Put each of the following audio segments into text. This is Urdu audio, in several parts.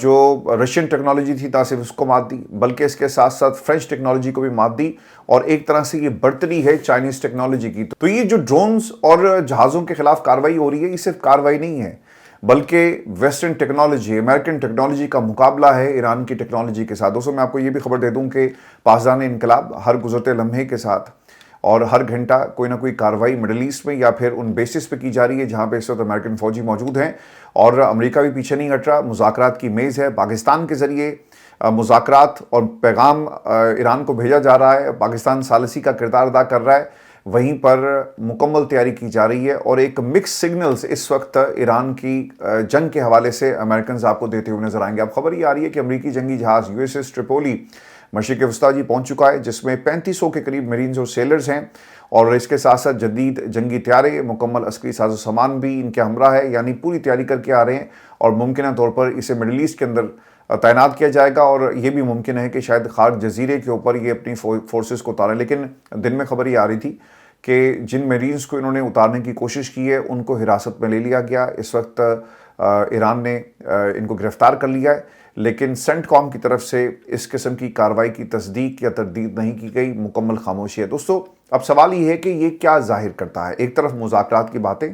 جو رشین ٹیکنالوجی تھی نہ صرف اس کو مات دی بلکہ اس کے ساتھ ساتھ فرینچ ٹیکنالوجی کو بھی مات دی، اور ایک طرح سے یہ برتری ہے چائنیز ٹیکنالوجی کی۔ تو یہ جو ڈرونز اور جہازوں کے خلاف کارروائی ہو رہی ہے، یہ صرف کارروائی نہیں ہے بلکہ ویسٹرن ٹیکنالوجی، امریکن ٹیکنالوجی کا مقابلہ ہے ایران کی ٹیکنالوجی کے ساتھ۔ دوستوں میں آپ کو یہ بھی خبر دے دوں کہ پاسداران انقلاب ہر گزرتے لمحے کے ساتھ اور ہر گھنٹہ کوئی نہ کوئی کارروائی مڈل ایسٹ میں یا پھر ان بیسز پہ کی جا رہی ہے جہاں پہ اس وقت امریکن فوجی موجود ہیں، اور امریکہ بھی پیچھے نہیں ہٹ رہا، مذاکرات کی میز ہے، پاکستان کے ذریعے مذاکرات اور پیغام ایران کو بھیجا جا رہا ہے، پاکستان ثالثی کا کردار ادا کر رہا ہے، وہیں پر مکمل تیاری کی جا رہی ہے، اور ایک مکس سگنلز اس وقت ایران کی جنگ کے حوالے سے امریکنز آپ کو دیتے ہوئے نظر آئیں گے۔ اب خبر یہ آ رہی ہے کہ امریکی جنگی جہاز USS ٹریپولی مشرق وسطیٰ پہنچ چکا ہے، جس میں 3500 کے قریب میرینز اور سیلرز ہیں، اور اس کے ساتھ ساتھ جدید جنگی طیارے، مکمل عسکری ساز و سامان بھی ان کے ہمراہ ہے، یعنی پوری تیاری کر کے آ رہے ہیں، اور ممکنہ طور پر اسے مڈل ایسٹ کے اندر تعینات کیا جائے گا، اور یہ بھی ممکن ہے کہ شاید خارج جزیرے کے اوپر یہ اپنی فورسز کو اتاریں۔ لیکن دن میں خبر یہ آ رہی تھی کہ جن میرینز کو انہوں نے اتارنے کی کوشش کی ہے ان کو حراست میں لے لیا گیا، اس وقت ایران نے ان کو گرفتار کر لیا ہے، لیکن سینٹ کام کی طرف سے اس قسم کی کارروائی کی تصدیق یا تردید نہیں کی گئی، مکمل خاموشی ہے۔ دوستو اب سوال یہ ہے کہ یہ کیا ظاہر کرتا ہے؟ ایک طرف مذاکرات کی باتیں،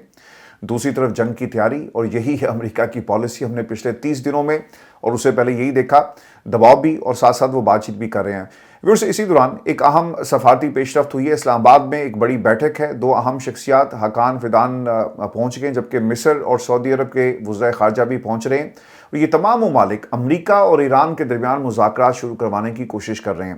دوسری طرف جنگ کی تیاری، اور یہی ہے امریکہ کی پالیسی۔ ہم نے پچھلے 30 دنوں میں اور اس سے پہلے یہی دیکھا، دباؤ بھی اور ساتھ ساتھ وہ بات چیت بھی کر رہے ہیں۔ ویورز، اسی دوران ایک اہم سفارتی پیش رفت ہوئی ہے۔ اسلام آباد میں ایک بڑی بیٹھک ہے، 2 اہم شخصیات حقان فیدان پہنچ گئے، جبکہ مصر اور سعودی عرب کے وزرائے خارجہ بھی پہنچ رہے ہیں۔ یہ تمام ممالک امریکہ اور ایران کے درمیان مذاکرات شروع کروانے کی کوشش کر رہے ہیں۔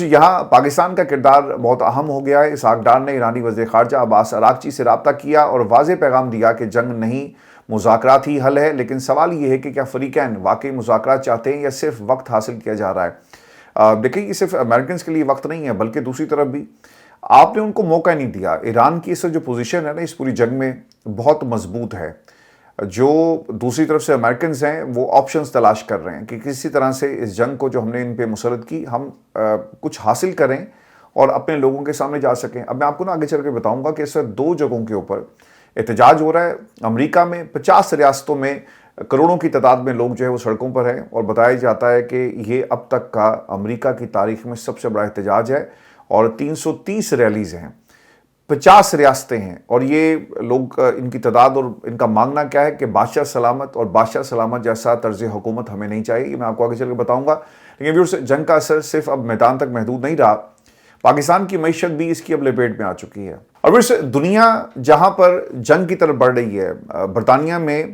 یہاں پاکستان کا کردار بہت اہم ہو گیا ہے۔ اسحاق ڈار نے ایرانی وزیر خارجہ عباس اراغچی سے رابطہ کیا اور واضح پیغام دیا کہ جنگ نہیں، مذاکرات ہی حل ہے، لیکن سوال یہ ہے کہ کیا فریقین واقعی مذاکرات چاہتے ہیں یا صرف وقت حاصل کیا جا رہا ہے؟ دیکھیں، یہ صرف امریکنز کے لیے وقت نہیں ہے بلکہ دوسری طرف بھی آپ نے ان کو موقع نہیں دیا۔ ایران کی اس جو پوزیشن ہے نا اس پوری جنگ میں بہت مضبوط ہے۔ جو دوسری طرف سے امریکنز ہیں وہ آپشنز تلاش کر رہے ہیں کہ کسی طرح سے اس جنگ کو جو ہم نے ان پہ مسلط کی، ہم کچھ حاصل کریں اور اپنے لوگوں کے سامنے جا سکیں۔ اب میں آپ کو آگے چل کے بتاؤں گا کہ اس وقت 2 جگہوں کے اوپر احتجاج ہو رہا ہے۔ امریکہ میں 50 ریاستوں میں کروڑوں کی تعداد میں لوگ جو ہے وہ سڑکوں پر ہیں، اور بتایا جاتا ہے کہ یہ اب تک کا امریکہ کی تاریخ میں سب سے بڑا احتجاج ہے، اور 330 ریلیز ہیں، 50 ریاستیں ہیں، اور یہ لوگ ان کی تعداد اور ان کا مانگنا کیا ہے کہ بادشاہ سلامت، اور بادشاہ سلامت جیسا طرز حکومت ہمیں نہیں چاہیے۔ یہ میں آپ کو آگے چل کے بتاؤں گا۔ لیکن ویورز، جنگ کا اثر صرف اب میدان تک محدود نہیں رہا، پاکستان کی معیشت بھی اس کی اب لپیٹ میں آ چکی ہے۔ اور ویورز، دنیا جہاں پر جنگ کی طرف بڑھ رہی ہے، برطانیہ میں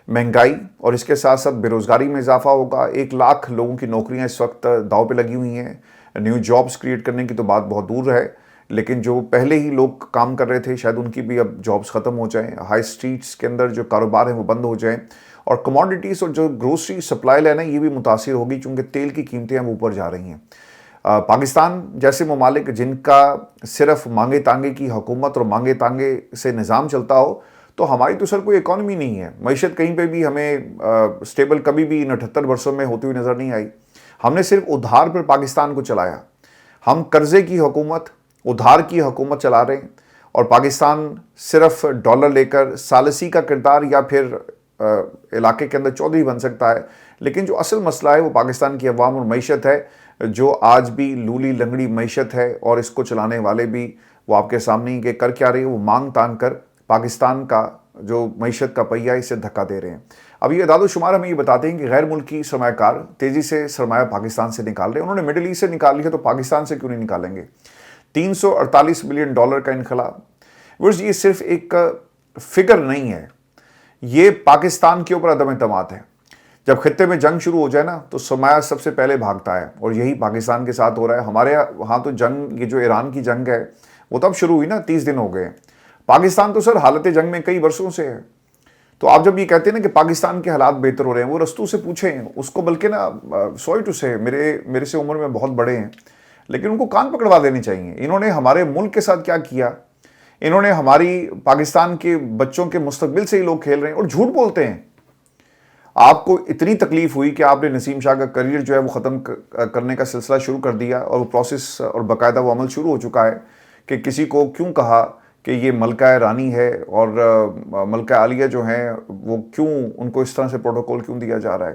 مہنگائی اور اس کے ساتھ ساتھ بے روزگاری میں اضافہ ہوگا۔ 1 لاکھ لوگوں کی نوکریاں اس وقت داؤ پہ لگی ہوئی ہیں۔ نیو جابز کریٹ کرنے کی تو بات بہت دور ہے، لیکن جو پہلے ہی لوگ کام کر رہے تھے شاید ان کی بھی اب جابز ختم ہو جائیں، ہائی اسٹریٹس کے اندر جو کاروبار ہیں وہ بند ہو جائیں، اور کموڈیٹیز اور جو گروسری سپلائی لائن ہے یہ بھی متاثر ہوگی، چونکہ تیل کی قیمتیں اب اوپر جا رہی ہیں۔ پاکستان جیسے ممالک جن کا صرف مانگے تانگے کی حکومت اور مانگے تانگے سے نظام چلتا ہو، تو ہماری تو سر کوئی اکانومی نہیں ہے، معیشت کہیں پہ بھی ہمیں سٹیبل کبھی بھی ان 78 برسوں میں ہوتی ہوئی نظر نہیں آئی۔ ہم نے صرف ادھار پر پاکستان کو چلایا، ہم قرضے کی حکومت، ادھار کی حکومت چلا رہے ہیں، اور پاکستان صرف ڈالر لے کر ثالثی کا کردار یا پھر علاقے کے اندر چودھری بن سکتا ہے، لیکن جو اصل مسئلہ ہے وہ پاکستان کی عوام اور معیشت ہے، جو آج بھی لولی لنگڑی معیشت ہے، اور اس کو چلانے والے بھی وہ آپ کے سامنے ہی کہ کر کیا رہے ہیں، وہ مانگ تانگ کر پاکستان کا جو معیشت کا پہیہ اسے دھکا دے رہے ہیں۔ اب یہ اعداد و شمار ہمیں یہ بتاتے ہیں کہ غیر ملکی سرمایہ کار تیزی سے سرمایہ پاکستان سے نکال رہے ہیں۔ انہوں نے مڈل ایسٹ سے نکال لیا تو پاکستان سے کیوں نہیں نکالیں گے؟ $348 بلین کا انخلا۔ ورز، یہ صرف ایک فگر نہیں ہے، یہ پاکستان کے اوپر عدم اعتماد ہے۔ جب خطے میں جنگ شروع ہو جائے نا تو سرمایہ سب سے پہلے بھاگتا ہے، اور یہی پاکستان کے ساتھ ہو رہا ہے۔ ہمارے وہاں تو جنگ، یہ جو ایران کی جنگ ہے وہ تب شروع ہوئی نا، 30 دن ہو گئے۔ پاکستان تو سر حالت جنگ میں کئی برسوں سے ہے۔ تو آپ جب یہ کہتے ہیں نا کہ پاکستان کے حالات بہتر ہو رہے ہیں، وہ رستو سے پوچھیں اس کو، بلکہ نا سوری ٹو سے میرے سے عمر میں بہت بڑے ہیں، لیکن ان کو کان پکڑوا دینے چاہیے۔ انہوں نے ہمارے ملک کے ساتھ کیا کیا؟ انہوں نے ہماری پاکستان کے بچوں کے مستقبل سے ہی لوگ کھیل رہے ہیں اور جھوٹ بولتے ہیں۔ آپ کو اتنی تکلیف ہوئی کہ آپ نے نسیم شاہ کا کریئر جو ہے وہ ختم کرنے کا سلسلہ شروع کر دیا، اور وہ پروسیس اور باقاعدہ وہ عمل شروع ہو چکا ہے کہ کسی کو کیوں کہا کہ یہ ملکہ رانی ہے، اور ملکہ عالیہ جو ہیں وہ کیوں ان کو اس طرح سے پروٹوکول کیوں دیا جا رہا ہے۔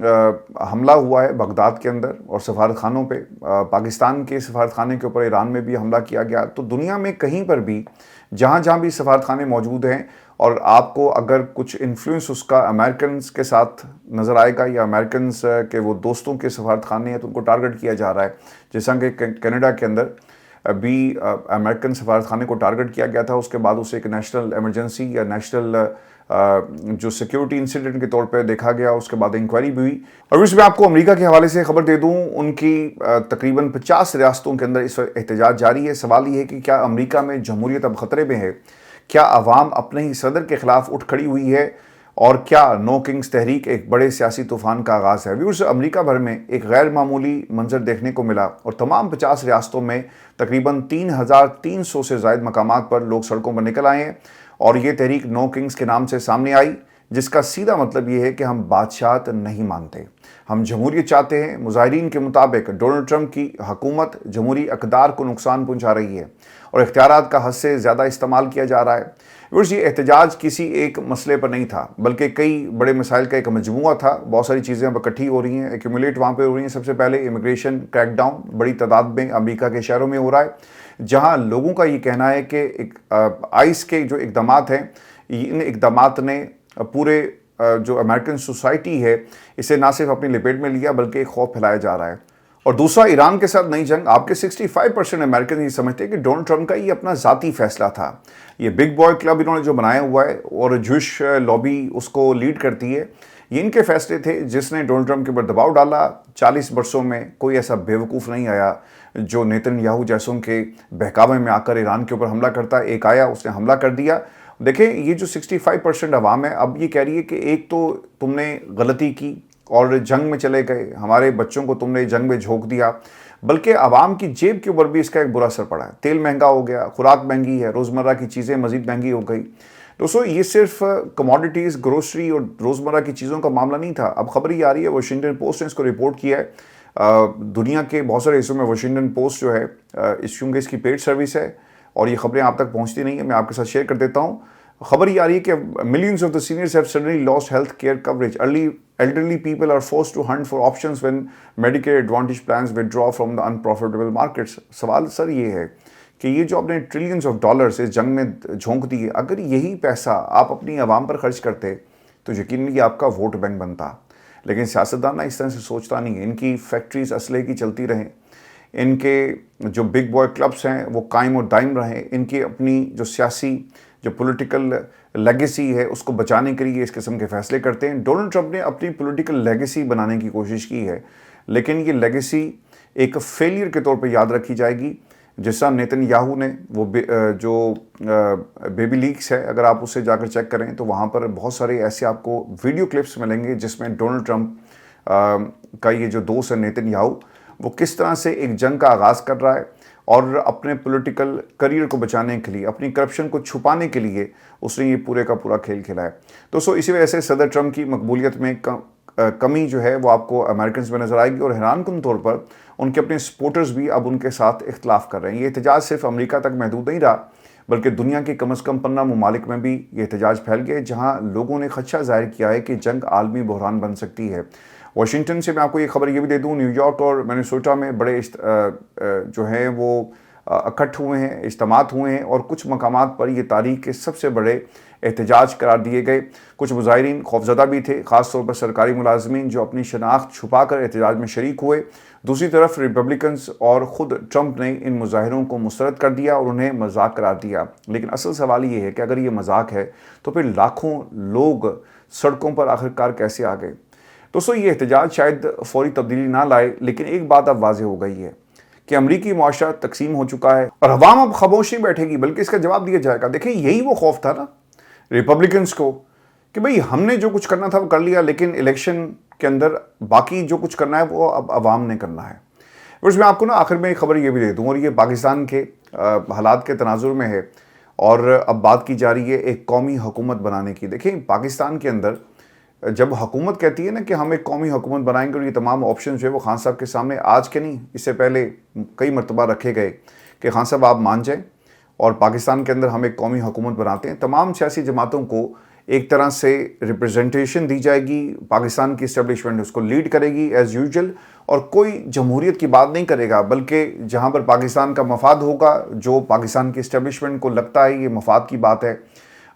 حملہ ہوا ہے بغداد کے اندر اور سفارت خانوں پہ، پاکستان کے سفارت خانے کے اوپر ایران میں بھی حملہ کیا گیا، تو دنیا میں کہیں پر بھی جہاں جہاں بھی سفارت خانے موجود ہیں اور آپ کو اگر کچھ انفلوئنس اس کا امریکنز کے ساتھ نظر آئے گا یا امریکنز کے وہ دوستوں کے سفارت خانے ہیں تو ان کو ٹارگٹ کیا جا رہا ہے، جیسا کہ کینیڈا کے اندر بھی امریکن سفارت خانے کو ٹارگٹ کیا گیا تھا، اس کے بعد اسے ایک نیشنل ایمرجنسی یا نیشنل جو سیکیورٹی انسیڈنٹ کے طور پہ دیکھا گیا، اس کے بعد انکوائری بھی ہوئی۔ اور اس میں آپ کو امریکہ کے حوالے سے خبر دے دوں، ان کی تقریباً 50 ریاستوں کے اندر اس وقت احتجاج جاری ہے۔ سوال یہ ہے کہ کیا امریکہ میں جمہوریت اب خطرے میں ہے؟ کیا عوام اپنے ہی صدر کے خلاف اٹھ کھڑی ہوئی ہے؟ اور کیا نو کنگز تحریک ایک بڑے سیاسی طوفان کا آغاز ہے؟ ویورز، امریکہ بھر میں ایک غیر معمولی منظر دیکھنے کو ملا اور تمام 50 ریاستوں میں تقریباً 3300 سے زائد مقامات پر لوگ سڑکوں پر نکل آئے ہیں، اور یہ تحریک نو کنگز کے نام سے سامنے آئی، جس کا سیدھا مطلب یہ ہے کہ ہم بادشاہت نہیں مانتے، ہم جمہوریت چاہتے ہیں۔ مظاہرین کے مطابق ڈونلڈ ٹرمپ کی حکومت جمہوری اقدار کو نقصان پہنچا رہی ہے اور اختیارات کا حد سے زیادہ استعمال کیا جا رہا ہے۔ یہ احتجاج کسی ایک مسئلے پر نہیں تھا، بلکہ کئی بڑے مسائل کا ایک مجموعہ تھا۔ بہت ساری چیزیں اب اکٹھی ہو رہی ہیں، ایکیومولیٹ وہاں پہ ہو رہی ہیں۔ سب سے پہلے امیگریشن کریک ڈاؤن بڑی تعداد میں امریکہ کے شہروں میں ہو رہا ہے، جہاں لوگوں کا یہ کہنا ہے کہ آئس کے جو اقدامات ہیں، ان اقدامات نے پورے جو امریکن سوسائٹی ہے اسے نہ صرف اپنی لپیٹ میں لیا بلکہ ایک خوف پھیلایا جا رہا ہے۔ اور دوسرا، ایران کے ساتھ نئی جنگ۔ آپ کے 65% امریکن یہ سمجھتے ہیں کہ ڈونلڈ ٹرمپ کا یہ اپنا ذاتی فیصلہ تھا، یہ بگ بوائے کلب انہوں نے جو بنایا ہوا ہے اور جوش لابی اس کو لیڈ کرتی ہے، یہ ان کے فیصلے تھے جس نے ڈونلڈ ٹرمپ کے اوپر دباؤ ڈالا۔ 40 برسوں میں کوئی ایسا بیوقوف نہیں آیا جو نیتن یاہو جیسوں کے بہکاوے میں آ کر ایران کے اوپر حملہ کرتا۔ ایک آیا، اس نے حملہ کر دیا۔ دیکھیں، یہ جو 65% عوام ہے اب یہ کہہ رہی ہے کہ ایک تو تم نے غلطی کی اور جنگ میں چلے گئے، ہمارے بچوں کو تم نے جنگ میں جھونک دیا، بلکہ عوام کی جیب کے اوپر بھی اس کا ایک برا اثر پڑا ہے۔ تیل مہنگا ہو گیا، خوراک مہنگی ہے، روزمرہ کی چیزیں مزید مہنگی ہو گئی۔ دوستو، یہ صرف کموڈیٹیز، گروسری اور روزمرہ کی چیزوں کا معاملہ نہیں تھا۔ اب خبر یہ آ رہی ہے، واشنگٹن پوسٹ نے اس کو رپورٹ کیا ہے، دنیا کے بہت سارے حصوں میں واشنگٹن پوسٹ جو ہے چونکہ اس کی پیڈ سروس ہے اور یہ خبریں آپ تک پہنچتی نہیں ہیں، میں آپ کے ساتھ شیئر کر دیتا ہوں۔ خبر یہ آ رہی ہے کہ millions of the seniors have suddenly lost health care coverage. Elderly people are forced to hunt for options when Medicare Advantage plans withdraw from the unprofitable markets. سوال سر یہ ہے کہ یہ جو آپ نے ٹریلینز آف ڈالرز اس جنگ میں جھونک دیے، اگر یہی پیسہ آپ اپنی عوام پر خرچ کرتے تو یقیناً یہ آپ کا ووٹ بینک بنتا، لیکن سیاستدان اس طرح سے سوچتا نہیں ہے۔ ان کی فیکٹریز اسلحے کی چلتی رہیں، ان کے جو بگ بوائے کلبس ہیں وہ قائم و دائم رہیں، ان کی اپنی جو سیاسی جو پولیٹیکل لیگیسی ہے اس کو بچانے کے لیے اس قسم کے فیصلے کرتے ہیں۔ ڈونلڈ ٹرمپ نے اپنی پولیٹیکل لیگیسی بنانے کی کوشش کی ہے، لیکن یہ لیگیسی ایک فیلئر کے طور پہ یاد رکھی جائے گی۔ جس طرح نیتن یاہو نے وہ جو بیبی لیکس ہے، اگر آپ اسے جا کر چیک کریں تو وہاں پر بہت سارے ایسے آپ کو ویڈیو کلپس ملیں گے جس میں ڈونلڈ ٹرمپ کا یہ جو دوست ہے نیتن یاہو، وہ کس طرح سے ایک جنگ کا آغاز کر رہا ہے اور اپنے پولیٹیکل کریئر کو بچانے کے لیے، اپنی کرپشن کو چھپانے کے لیے اس نے یہ پورے کا پورا کھیل کھیلا ہے۔ دوستو، اسی وجہ سے صدر ٹرمپ کی مقبولیت میں کمی جو ہے وہ آپ کو امریکنز میں نظر آئے گی، اور حیران کن طور پر ان کے اپنے سپورٹرز بھی اب ان کے ساتھ اختلاف کر رہے ہیں۔ یہ احتجاج صرف امریکہ تک محدود نہیں رہا، بلکہ دنیا کے کم از کم 15 ممالک میں بھی یہ احتجاج پھیل گئے، جہاں لوگوں نے خدشہ ظاہر کیا ہے کہ جنگ عالمی بحران بن سکتی ہے۔ واشنگٹن سے میں آپ کو یہ خبر یہ بھی دے دوں، نیو یارک اور مینیسوٹا میں بڑے جو ہیں وہ اکٹھ ہوئے ہیں، اجتماعات ہوئے ہیں، اور کچھ مقامات پر یہ تاریخ کے سب سے بڑے احتجاج قرار دیے گئے۔ کچھ مظاہرین خوفزدہ بھی تھے، خاص طور پر سرکاری ملازمین جو اپنی شناخت چھپا کر احتجاج میں شریک ہوئے۔ دوسری طرف ریپبلکنز اور خود ٹرمپ نے ان مظاہروں کو مسترد کر دیا اور انہیں مذاق قرار دیا۔ لیکن اصل سوال یہ ہے کہ اگر یہ مذاق ہے تو پھر لاکھوں لوگ سڑکوں پر آخرکار کیسے آ گئے؟ دوستو، یہ احتجاج شاید فوری تبدیلی نہ لائے، لیکن ایک بات اب واضح ہو گئی ہے کہ امریکی معاشرہ تقسیم ہو چکا ہے اور عوام اب خاموش نہیں بیٹھے گی بلکہ اس کا جواب دیا جائے گا۔ دیکھیں، یہی وہ خوف تھا نا ریپبلکنز کو کہ بھئی ہم نے جو کچھ کرنا تھا وہ کر لیا، لیکن الیکشن کے اندر باقی جو کچھ کرنا ہے وہ اب عوام نے کرنا ہے۔ اس میں آپ کو آخر میں ایک خبر یہ بھی دے دوں، اور یہ پاکستان کے حالات کے تناظر میں ہے، اور اب بات کی جا رہی ہے ایک قومی حکومت بنانے کی۔ دیکھیں، پاکستان کے اندر جب حکومت کہتی ہے نا کہ ہم ایک قومی حکومت بنائیں گے، اور یہ تمام آپشنز جو ہے وہ خان صاحب کے سامنے آج کے نہیں، اس سے پہلے کئی مرتبہ رکھے گئے کہ خان صاحب آپ مان جائیں اور پاکستان کے اندر ہم ایک قومی حکومت بناتے ہیں۔ تمام سیاسی جماعتوں کو ایک طرح سے ریپرزنٹیشن دی جائے گی، پاکستان کی اسٹیبلشمنٹ اس کو لیڈ کرے گی ایز یوزول، اور کوئی جمہوریت کی بات نہیں کرے گا، بلکہ جہاں پر پاکستان کا مفاد ہوگا، جو پاکستان کی اسٹیبلشمنٹ کو لگتا ہے یہ مفاد کی بات ہے،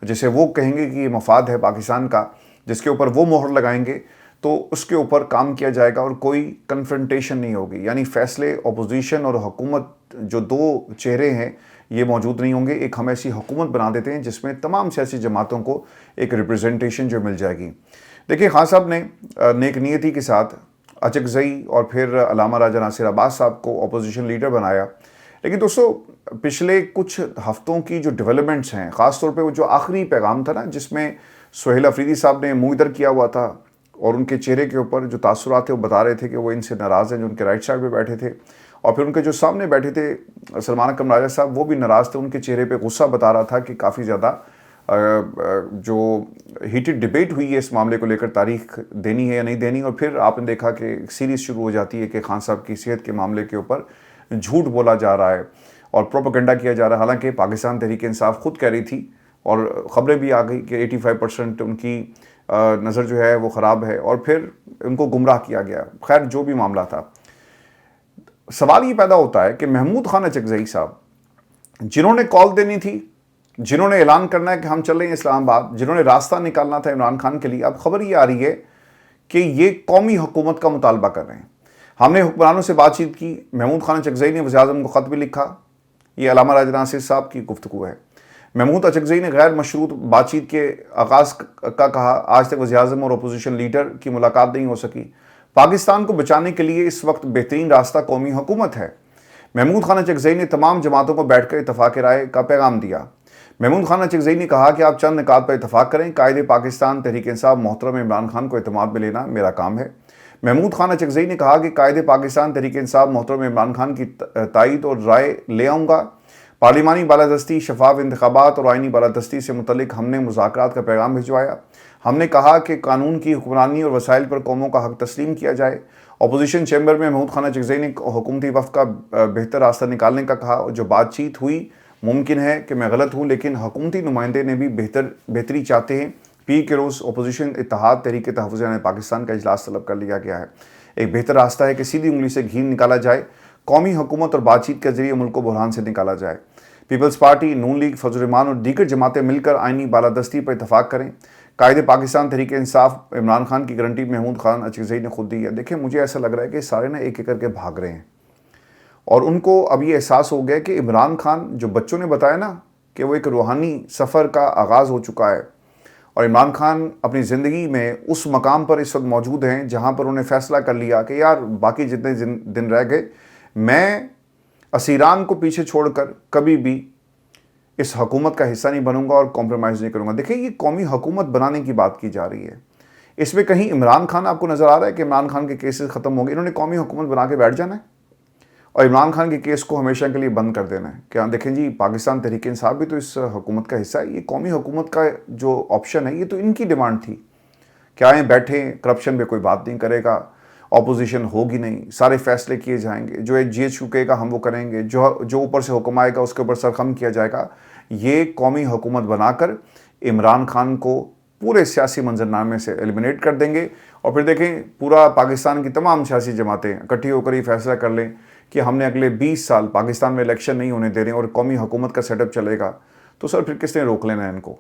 جیسے وہ کہیں گے کہ یہ مفاد ہے پاکستان کا، جس کے اوپر وہ مہر لگائیں گے، تو اس کے اوپر کام کیا جائے گا اور کوئی کنفرنٹیشن نہیں ہوگی. یعنی فیصلے اپوزیشن اور حکومت جو دو چہرے ہیں یہ موجود نہیں ہوں گے. ایک ہم ایسی حکومت بنا دیتے ہیں جس میں تمام سیاسی جماعتوں کو ایک ریپرزنٹیشن جو مل جائے گی. دیکھیں خان صاحب نے نیک نیتی کے ساتھ اچکزئی اور پھر علامہ راجہ ناصر عباس صاحب کو اپوزیشن لیڈر بنایا، لیکن دوستو پچھلے کچھ ہفتوں کی جو ڈیولپمنٹس ہیں، خاص طور پہ وہ جو آخری پیغام تھا نا جس میں سہیل افریدی صاحب نے منہ ادھر کیا ہوا تھا اور ان کے چہرے کے اوپر جو تاثرات تھے وہ بتا رہے تھے کہ وہ ان سے ناراض ہیں، جو ان کے رائٹ سائڈ پہ بیٹھے تھے، اور پھر ان کے جو سامنے بیٹھے تھے سلمان اکرم راجہ صاحب وہ بھی ناراض تھے، ان کے چہرے پہ غصہ بتا رہا تھا کہ کافی زیادہ جو ہیٹڈ ڈیبیٹ ہوئی ہے اس معاملے کو لے کر، تاریخ دینی ہے یا نہیں دینی. اور پھر آپ نے دیکھا کہ ایک سیریز شروع ہو جاتی ہے کہ خان صاحب کی صحت کے معاملے کے اوپر جھوٹ بولا جا رہا ہے اور پروپیگنڈا کیا جا رہا ہے، حالانکہ پاکستان تحریک انصاف خود کہہ رہی تھی اور خبریں بھی آ گئی کہ 85% ان کی نظر جو ہے وہ خراب ہے، اور پھر ان کو گمراہ کیا گیا. خیر جو بھی معاملہ تھا، سوال یہ پیدا ہوتا ہے کہ محمود خان اچکزئی صاحب جنہوں نے کال دینی تھی، جنہوں نے اعلان کرنا ہے کہ ہم چل رہے ہیں اسلام آباد، جنہوں نے راستہ نکالنا تھا عمران خان کے لیے، اب خبر یہ آ رہی ہے کہ یہ قومی حکومت کا مطالبہ کر رہے ہیں. ہم نے حکمرانوں سے بات چیت کی، محمود خان اچکزئی نے وزیر اعظم کو خط بھی لکھا، یہ علامہ راجہ ناصر صاحب کی گفتگو ہے. محمود اچکزئی نے غیر مشروط بات چیت کے آغاز کا کہا، آج تک وزیر اعظم اور اپوزیشن لیڈر کی ملاقات نہیں ہو سکی. پاکستان کو بچانے کے لیے اس وقت بہترین راستہ قومی حکومت ہے. محمود خان اچکزئی نے تمام جماعتوں کو بیٹھ کر اتفاق رائے کا پیغام دیا. محمود خان اچکزئی نے کہا کہ آپ چند نکات پر اتفاق کریں، قائد پاکستان تحریک انصاف محترم عمران خان کو اعتماد میں لینا میرا کام ہے. محمود خان اچکزئی نے کہا کہ قائد پاکستان تحریک انصاف محترم عمران خان کی تائید اور رائے لے آؤں گا. پارلیمانی بالادستی، شفاف انتخابات اور آئینی بالادستی سے متعلق ہم نے مذاکرات کا پیغام بھجوایا. ہم نے کہا کہ قانون کی حکمرانی اور وسائل پر قوموں کا حق تسلیم کیا جائے. اپوزیشن چیمبر میں محمود خان اچکزئی نے حکومتی وفد کا بہتر راستہ نکالنے کا کہا. جو بات چیت ہوئی، ممکن ہے کہ میں غلط ہوں، لیکن حکومتی نمائندے نے بھی بہتری چاہتے ہیں. پیر کے روز اپوزیشن اتحاد تحریک تحفظ پاکستان کا اجلاس طلب کر لیا گیا ہے. ایک بہتر راستہ ہے کہ سیدھی انگلی سے گھی نکالا جائے، قومی حکومت اور بات چیت کے ذریعے ملک کو بحران سے نکالا جائے. پیپلز پارٹی، نون لیگ، فضل الرحمان اور دیگر جماعتیں مل کر آئینی بالادستی پر اتفاق کریں. قائد پاکستان تحریک انصاف عمران خان کی گارنٹی محمود خان اچکزئی نے خود دی ہے. دیکھیں مجھے ایسا لگ رہا ہے کہ سارے نا ایک ایک کر کے بھاگ رہے ہیں، اور ان کو اب یہ احساس ہو گیا کہ عمران خان، جو بچوں نے بتایا نا کہ وہ ایک روحانی سفر کا آغاز ہو چکا ہے، اور عمران خان اپنی زندگی میں اس مقام پر اس وقت موجود ہیں جہاں پر انہوں نے فیصلہ کر لیا کہ یار باقی جتنے دن رہ گئے میں اسیران کو پیچھے چھوڑ کر کبھی بھی اس حکومت کا حصہ نہیں بنوں گا اور کمپرومائز نہیں کروں گا. دیکھیں یہ قومی حکومت بنانے کی بات کی جا رہی ہے، اس میں کہیں عمران خان آپ کو نظر آ رہا ہے کہ عمران خان کے کیسز ختم ہو گئے، انہوں نے قومی حکومت بنا کے بیٹھ جانا ہے اور عمران خان کے کیس کو ہمیشہ کے لیے بند کر دینا ہے؟ کہ دیکھیں جی پاکستان تحریک انصاف بھی تو اس حکومت کا حصہ ہے، یہ قومی حکومت کا جو آپشن ہے یہ تو ان کی ڈیمانڈ تھی کہ آئیں بیٹھیں، کرپشن پہ کوئی بات نہیں کرے گا، اپوزیشن ہوگی نہیں، سارے فیصلے کیے جائیں گے، جو ایک GHQ کہے گا ہم وہ کریں گے، جو اوپر سے حکم آئے گا اس کے اوپر سرخم کیا جائے گا. یہ قومی حکومت بنا کر عمران خان کو پورے سیاسی منظرنامے سے ایلیمنیٹ کر دیں گے، اور پھر دیکھیں پورا پاکستان کی تمام سیاسی جماعتیں اکٹھی ہو کر یہ فیصلہ کر لیں کہ ہم نے اگلے 20 سال پاکستان میں الیکشن نہیں ہونے دے رہے ہیں اور قومی حکومت کا سیٹ اپ چلے گا. تو سر پھر کس نے روک لینا ہے ان کو؟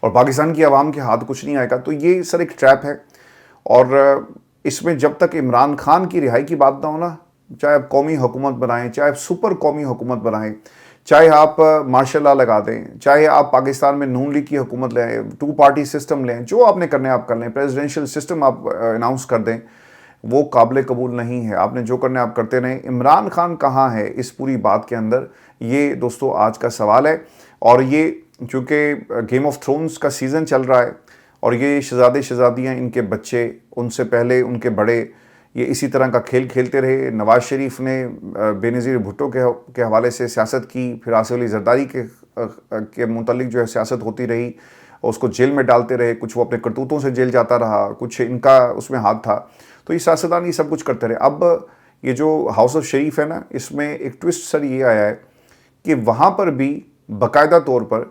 اور پاکستان کی عوام کے ہاتھ کچھ نہیں آئے گا. تو یہ سر ایک ٹریپ ہے، اور اس میں جب تک عمران خان کی رہائی کی بات نہ ہونا، چاہے آپ قومی حکومت بنائیں، چاہے آپ سپر قومی حکومت بنائیں، چاہے آپ مارشل لا لگا دیں، چاہے آپ پاکستان میں نون لیگ کی حکومت لیں، 2 پارٹی سسٹم لیں، جو آپ نے کرنا ہے آپ کر لیں، پریزیڈنشل سسٹم آپ اناؤنس کر دیں، وہ قابل قبول نہیں ہے. آپ نے جو کرنا ہے آپ کرتے رہیں. عمران خان کہاں ہے اس پوری بات کے اندر؟ یہ دوستو آج کا سوال ہے. اور یہ چونکہ گیم آف تھرونز کا سیزن چل رہا ہے، اور یہ شہزادے شہزادیاں، ان کے بچے، ان سے پہلے ان کے بڑے، یہ اسی طرح کا کھیل کھیلتے رہے. نواز شریف نے بے نظیر بھٹو کے حوالے سے سیاست کی، پھر آصف علی زرداری کے متعلق جو ہے سیاست ہوتی رہی، اس کو جیل میں ڈالتے رہے، کچھ وہ اپنے کرتوتوں سے جیل جاتا رہا، کچھ ان کا اس میں ہاتھ تھا. تو یہ سیاستدان یہ سب کچھ کرتے رہے. اب یہ جو ہاؤس آف شریف ہے نا، اس میں ایک ٹوسٹ سر یہ آیا ہے کہ وہاں پر بھی باقاعدہ طور پر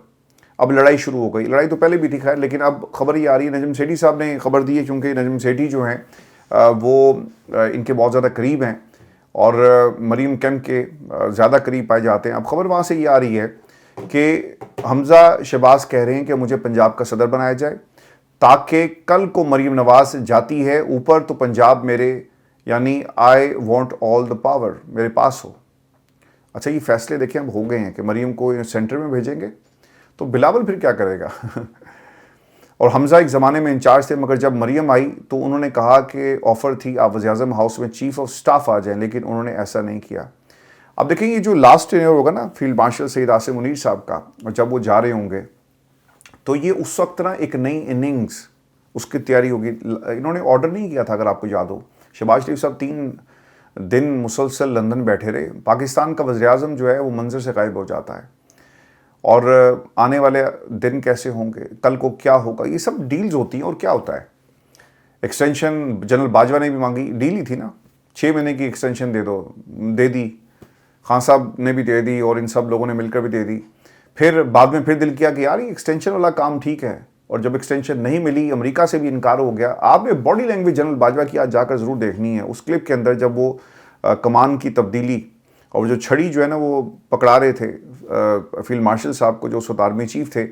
اب لڑائی شروع ہو گئی. لڑائی تو پہلے بھی تھی خیر, لیکن اب خبر یہ آ رہی ہے, نجم سیٹھی صاحب نے خبر دی ہے, کیونکہ نجم سیٹھی جو ہیں وہ ان کے بہت زیادہ قریب ہیں اور مریم کیمپ کے زیادہ قریب پائے جاتے ہیں. اب خبر وہاں سے یہ آ رہی ہے کہ حمزہ شہباز کہہ رہے ہیں کہ مجھے پنجاب کا صدر بنایا جائے تاکہ کل کو مریم نواز جاتی ہے اوپر تو پنجاب میرے, یعنی I want all the power میرے پاس ہو. اچھا یہ فیصلے دیکھیں اب ہو گئے ہیں کہ مریم کو سینٹر میں بھیجیں گے, تو بلاول پھر کیا کرے گا؟ اور حمزہ ایک زمانے میں انچارج تھے, مگر جب مریم آئی تو انہوں نے کہا کہ آفر تھی آپ وزیر اعظم ہاؤس میں چیف آف سٹاف آ جائیں, لیکن انہوں نے ایسا نہیں کیا. اب دیکھیں یہ جو لاسٹ ٹینیور ہوگا نا فیلڈ مارشل سید عاصم منیر صاحب کا, اور جب وہ جا رہے ہوں گے تو یہ اس وقت نا ایک نئی اننگز اس کی تیاری ہوگی. انہوں نے آرڈر نہیں کیا تھا, اگر آپ کو یاد ہو, شہباز شریف صاحب 3 دن مسلسل لندن بیٹھے رہے. پاکستان کا وزیر اعظم جو ہے وہ منظر سے غائب ہو جاتا ہے, اور آنے والے دن کیسے ہوں گے, کل کو کیا ہوگا, یہ سب ڈیلز ہوتی ہیں. اور کیا ہوتا ہے, ایکسٹینشن جنرل باجوہ نے بھی مانگی, ڈیل ہی تھی نا, 6 مہینے کی ایکسٹینشن دے دی, خان صاحب نے بھی دے دی اور ان سب لوگوں نے مل کر بھی دے دی. پھر بعد میں پھر دل کیا کہ یار یہ ایکسٹینشن والا کام ٹھیک ہے, اور جب ایکسٹینشن نہیں ملی امریکہ سے بھی انکار ہو گیا. آپ نے باڈی لینگویج جنرل باجوہ کی آج جا کر ضرور دیکھنی ہے. اس کلپ کے اندر جب وہ کمان کی تبدیلی اور جو چھڑی جو ہے نا وہ پکڑا رہے تھے فیلڈ مارشل صاحب کو جو اس وقت آرمی چیف تھے,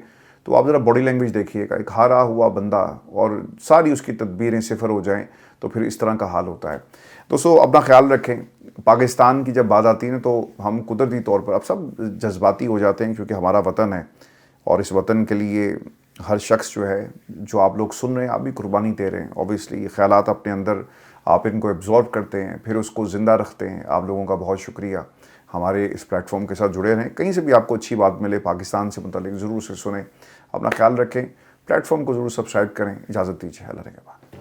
تو آپ ذرا باڈی لینگویج دیکھیے گا, ایک ہارا ہوا بندہ اور ساری اس کی تدبیریں صفر ہو جائیں تو پھر اس طرح کا حال ہوتا ہے. دوستو اپنا خیال رکھیں. پاکستان کی جب بات آتی ہے نا تو ہم قدرتی طور پر اب سب جذباتی ہو جاتے ہیں, کیونکہ ہمارا وطن ہے اور اس وطن کے لیے ہر شخص جو ہے, جو آپ لوگ سن رہے ہیں آپ بھی قربانی دے رہے ہیں. اوبیسلی یہ خیالات اپنے اندر آپ ان کو ایبزارو کرتے ہیں, پھر اس کو زندہ رکھتے ہیں. آپ لوگوں کا بہت شکریہ. ہمارے اس پلیٹ فارم کے ساتھ جڑے رہیں. کہیں سے بھی آپ کو اچھی بات ملے پاکستان سے متعلق ضرور سے سنیں. اپنا خیال رکھیں. پلیٹ فارم کو ضرور سبسکرائب کریں. اجازت دیجیے, اللہ رحمت.